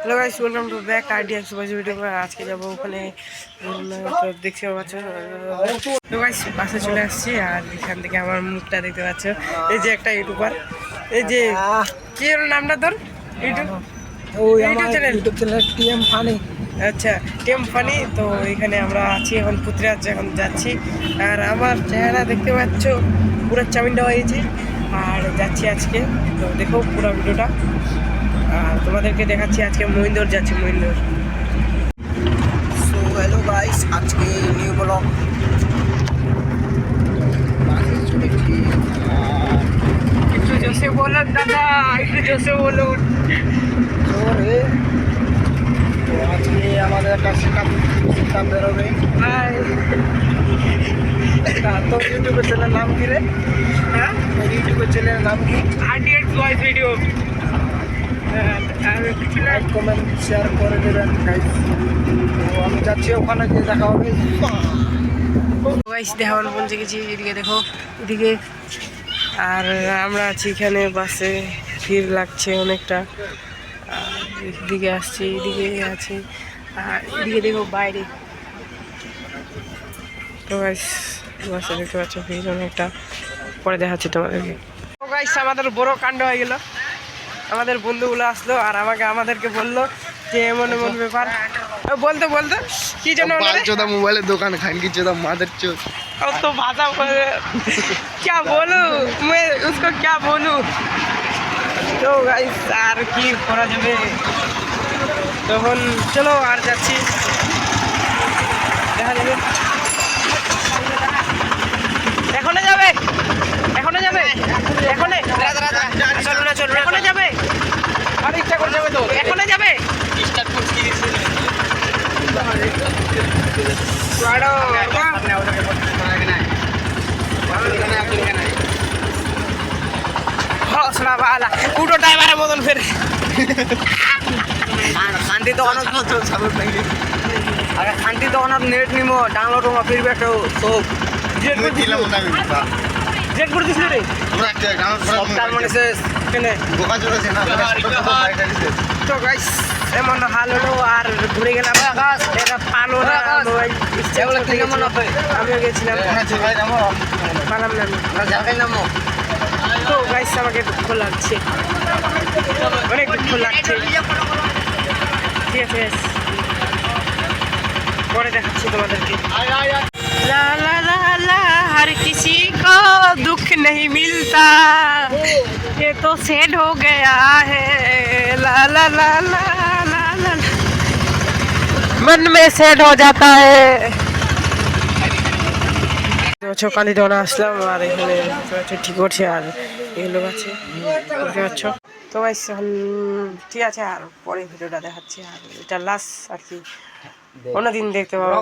Hello guys, welcome to back ideas video. আজকে যাবো ওখানে, তো দেখতে পাচ্ছ। তো গাইস বাসে চলে আসছি, আর এখান থেকে আমার মুখটা দেখতে পাচ্ছ। এই যে একটা ইউটিউবার, এই যে কি এর নামটা তোর? YouTube channel TM funny. আচ্ছা, টিএম ফানি। তো এখানে আমরা আছি এখন, পুত্রাজ এখন যাচ্ছি। আর আমার চেহারা দেখতে পাচ্ছ, পুরো চাউমিনটা হয়েছে। আর যাচ্ছি আজকে, তো দেখো পুরো ভিডিওটা। আর তোমাদেরকে দেখাচ্ছি আজকে মহিন্দর যাচ্ছি, মহিন্দর। সো হ্যালো গাইস, আজকে নিউ ব্লগ একটু জোসে বলুন দাদা, একটু জোসে বলুন। তো আজকে আমাদের একটা সেটআপ বেরোবে। তো ইউটিউবের চ্যানেলের নাম কি রে? হ্যাঁ, ইউটিউবের চ্যানেলের নাম কি? Ideas voice video. Like comment share করে দেবেন গাইস। তো আমি যাচ্ছি, ওখানে গিয়ে দেখা হবে। গাইস দেখাবার পৌঁছে গেছি, এদিকে দেখো, এদিকে। আর আমরা আছি এখানে বাসে, ভিড় লাগছে অনেকটা। এদিকে আসছি, এদিকে আছে, আর এদিকে দেখো বাইরে। তো গাইস বাসে দেখতে পাচ্ছ ভিড় অনেকটা, পরে দেখাচ্ছি তোমাদেরকে। তো গাইস আমাদের বড় কাণ্ড হয়ে গেল। আমাদের বন্ধুগুলো আসলো আর আমাদেরকে বললো যে এমন এমন ব্যাপার। বলতে বলতে কি জন্য মোবাইলের দোকান খানকি চোদা মাদার চোদ। तो भाषा क्या बोलूं मैं उसको, क्या बोलूं। তো গাইস আর কি করা যাবে, তখন চলো আর যাচ্ছি, দেখা যাবে। এখনো যাবে, এখনো যাবে, এখনো চলো না, চলো এখনো যাবে। আর ইচ্ছা করে যাবে তো, এখনো যাবে। স্টার্ট করছি উটো ড্রাইভারের মতন ফের শান্তি দোকান শান্তি দোকান নেট নিব ডাউনলোড হবো ফিরবে একটা সব জেট করে দিছিল রে সফটওয়্যার মানে শেষ কেনে তো গাইস এমন হাল হলো। আর ঘুরে গেলাম, এটা পালো না মোবাইল, আমিও গেছিলাম, পালাম না। তো গাইস আমাকে দুঃখ লাগছে, অনেক দুঃখ লাগছে। ঠিক আছে, পরে দেখাচ্ছি তোমাদেরকে। লা লা লা লা हर किसी को दुख नहीं मिलता, ये तो सेड हो गया है। ला ला ला ला ला ला मन में सेड हो जाता है। সকালে দৌড়া আসলাম, আর এখানে ঠিক করছে, আর এগুলো আছে বুঝতে পারছো। তো গাইস এখন ঠিক আছে, আর পরে ভিডিওটা দেখাচ্ছি। আর এটা লাস্ট আর কি, অন্যদিন দেখতে পাবো।